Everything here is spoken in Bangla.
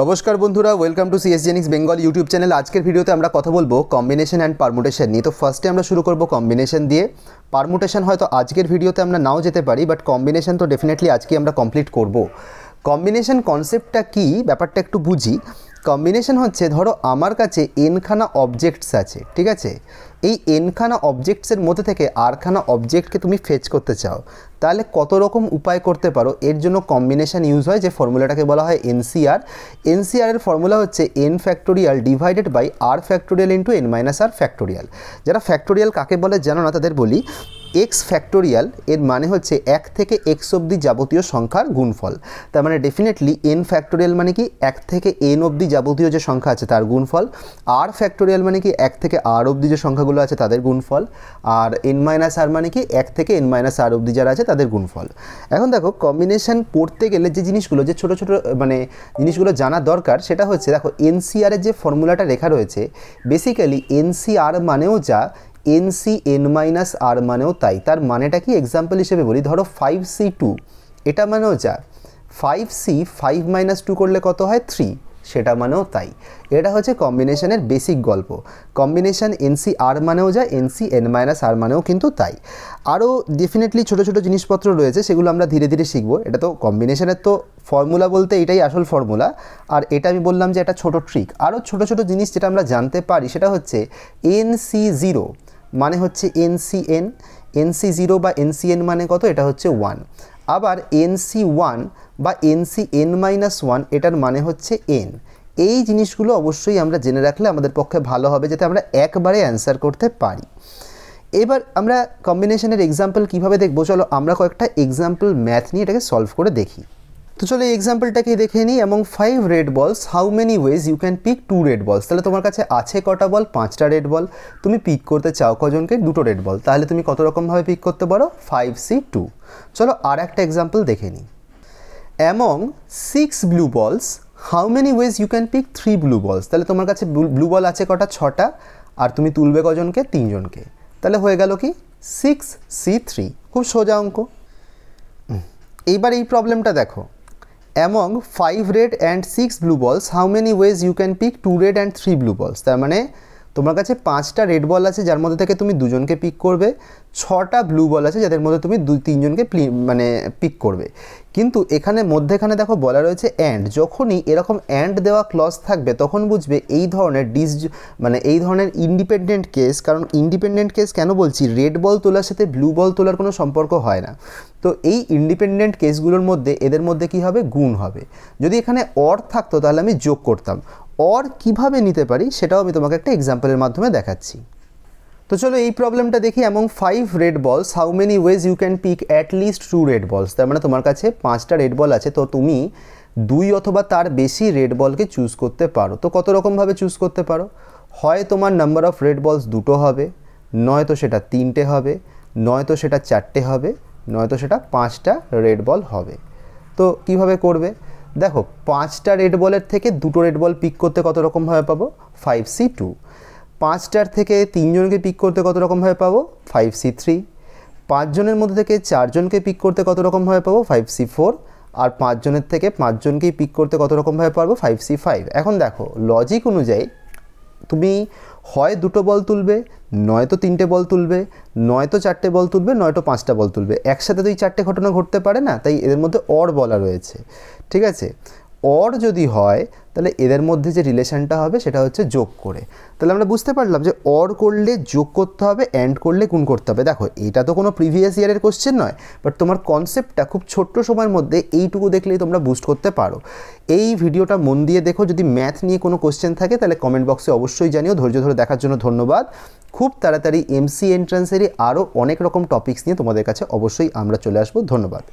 নমস্কার বন্ধুরা, welcome to CS Xenix Bengal YouTube channel. আজকের ভিডিওতে আমরা কথা বলবো কম্বিনেশন অ্যান্ড পারমুটেশন নিয়ে। তো ফার্স্টে আমরা শুরু করব কম্বিনেশন দিয়ে। পারমুটেশন হয়তো আজকের ভিডিওতে আমরা নাও যেতে পারি, বাট কম্বিনেশন তো ডেফিনেটলি আজকে আমরা কমপ্লিট করব। কম্বিনেশন কনসেপ্টটা কি, ব্যাপারটা একটু বুঝি। কম্বিনেশন হচ্ছে, ধরো আমার কাছে এনখানা অবজেক্টস আছে, ঠিক আছে। এই এনখানা অবজেক্টসের মধ্যে থেকে আরখানা অবজেক্টকে তুমি ফেচ করতে চাও, তাহলে কত রকম উপায় করতে পারো। এর জন্য কম্বিনেশন ইউজ হয়, যে ফর্মুলাটাকে বলা হয় এনসিআর। এনসিআরের ফর্মুলা হচ্ছে N factorial divided by R factorial into N minus R factorial. যারা ফ্যাক্টোরিয়াল কাকে বলে জানো না, তাদের বলি এক্স ফ্যাক্টোরিয়াল এর মানে হচ্ছে এক থেকে এক্স অবধি যাবতীয় সংখ্যার গুণফল। তার মানে ডেফিনেটলি এন ফ্যাক্টোরিয়াল মানে কি এক থেকে এন অবধি যাবতীয় যে সংখ্যা আছে তার গুণফল। আর ফ্যাক্টোরিয়াল মানে কি এক থেকে আর অবধি যে সংখ্যাগুলো আছে তাদের গুণফল। আর এন মাইনাস আর মানে কি এক থেকে এন মাইনাস আর অবধি যারা আছে তাদের গুণফল। এখন দেখো, কম্বিনেশন পড়তে গেলে যে জিনিসগুলো, যে ছোটো ছোটো মানে জিনিসগুলো জানা দরকার, সেটা হচ্ছে দেখো এনসিআরের যে ফর্মুলাটা লেখা রয়েছে, বেসিক্যালি এনসিআর মানেও যা, এনসি এন মাইনাস আর মানেও তাই। তার মানেটা কি, এক্সাম্পল হিসেবে বলি, ধরো 5c2, এটা মানেও যা। 5c 5 মাইনাস 2 করলে কত হয় 3, সেটা মানেও তাই। এটা হচ্ছে কম্বিনেশনের বেসিক গল্প। কম্বিনেশন এনসি আর মানেও যা, এনসি এন মাইনাস আর মানেও কিন্তু তাই। আরও ডেফিনেটলি ছোটো ছোটো জিনিসপত্র রয়েছে, সেগুলো আমরা ধীরে ধীরে শিখবো। এটা তো কম্বিনেশনের তো ফর্মুলা বলতে এটাই আসল ফর্মুলা, আর এটা আমি বললাম যে এটা ছোটো ট্রিক। আরও ছোটো ছোটো জিনিস যেটা আমরা জানতে পারি, সেটা হচ্ছে NC0 মানে হচ্ছে NCN, NC0 বা NCN মানে কত, এটা হচ্ছে 1। আবার NC1 বা NCN মাইনাস 1, এটার মানে হচ্ছে N। এই জিনিসগুলো অবশ্যই আমরা জেনে রাখলে আমাদের পক্ষে ভালো হবে, যাতে আমরা একবারে অ্যান্সার করতে পারি। এবার আমরা কম্বিনেশনের এক্সাম্পল কীভাবে দেখবো, চলো আমরা কয়েকটা এক্সাম্পল ম্যাথ নিয়ে এটাকে সলভ করে দেখি। তো চলো এই এক্সাম্পলটাকে দেখে নিই। এবং 5 red balls, how many ways you can pick 2 red balls. তাহলে তোমার কাছে আছে কটা বল, 5টা রেড বল। তুমি পিক করতে চাও কজনকে, 2টো রেড বল। তাহলে তুমি কত রকমভাবে পিক করতে পারো, 5c2। চলো আর একটা এক্সাম্পল দেখে নিই। Among 6 blue balls, how many ways you can pick 3 blue balls. তাহলে তোমার কাছে ব্লু বল আছে কটা, 6টা, আর তুমি তুলবে কজনকে, 3 জনকে। তাহলে হয়ে গেল কি 6c3। খুব সোজা অঙ্ক। এইবার এই প্রবলেমটা দেখো। Among 5 red and 6 blue balls, how many ways you can pick 2 red and 3 blue balls? তার মানে তোমার কাছে 5টা রেড বল আছে, যার মধ্যে থেকে তুমি 2জনকে পিক করবে। 6টা ব্লু বল আছে, যাদের মধ্যে তুমি 2-3জনকে মানে পিক করবে। কিন্তু এখানে মধ্যেখানে দেখো বলা রয়েছে অ্যান্ড। যখনই এরকম অ্যান্ড দেওয়া ক্লজ থাকবে, তখন বুঝবে এই ধরনের মানে এই ধরনের ইন্ডিপেন্ডেন্ট কেস। কারণ ইন্ডিপেন্ডেন্ট কেস কেন বলছি, রেড বল তোলার সাথে ব্লু বল তোলার কোনো সম্পর্ক হয় না। তো এই ইন্ডিপেন্ডেন্ট কেসগুলোর মধ্যে এদের মধ্যে কি হবে, গুণ হবে। যদি এখানে অর থাকতো তাহলে আমি যোগ করতাম। অর কিভাবে নিতে পারি সেটাও আমি তোমাকে একটা এক্সাম্পলের মাধ্যমে দেখাচ্ছি। তো চলো এই প্রবলেমটা দেখি। Among 5 red balls, how many ways you can pick at least 2 red balls. তার মানে তোমার কাছে 5টা রেড বল আছে, তো তুমি 2 অথবা তার বেশি রেড বলকে চুজ করতে পারো। তো কত রকমভাবে চুজ করতে পারো, হয় তোমার নাম্বার অফ রেড বলস 2টো হবে, নয়তো সেটা 3টে হবে, নয়তো সেটা 4টে হবে, নয়তো সেটা 5টা রেড বল হবে। তো কিভাবে করবে, দেখো 5টা রেড বলের থেকে 2টো রেড বল পিক করতে কত রকমভাবে পাবো, 5c2। 5টার থেকে 3জনকে পিক করতে কত রকমভাবে পাবো, 5c3। 5জনের মধ্যে থেকে 4জনকে পিক করতে কত রকমভাবে পাবো, 5c4। আর 5জনের থেকে 5জনকেই পিক করতে কত রকমভাবে পারবো, 5c5। এখন দেখো লজিক অনুযায়ী তুমি হয় 2টো বল তুলবে, নয়তো 3টে বল তুলবে, নয়তো 4টে বল তুলবে, নয়তো 5টা বল তুলবে। একসাথে তো এই 4টে ঘটনা ঘটতে পারে না, তাই এদের মধ্যে অর বলা রয়েছে, ঠিক আছে। অর যদি হয় তাহলে এদের মধ্যে যে রিলেশনটা হবে সেটা হচ্ছে যোগ করে। তাহলে আমরা বুঝতে পারলাম যে অর করলে যোগ করতে হবে, অ্যান্ড করলে গুণ করতে হবে। দেখো এটা তো কোনো প্রিভিয়াস ইয়ারের কোশ্চেন নয়, বাট তোমার কনসেপ্টটা খুব ছোট্ট সময়ের মধ্যে এইটুকু দেখলেই তোমরা বুস্ট করতে পারো। এই ভিডিওটা মন দিয়ে দেখো। যদি ম্যাথ নিয়ে কোনো কোশ্চেন থাকে তাহলে কমেন্ট বক্সে অবশ্যই জানিও। ধৈর্য ধরে দেখার জন্য ধন্যবাদ। খুব তাড়াতাড়ি এমসি এন্ট্রান্সেরই আরও অনেক রকম টপিকস নিয়ে তোমাদের কাছে অবশ্যই আমরা চলে আসবো। ধন্যবাদ।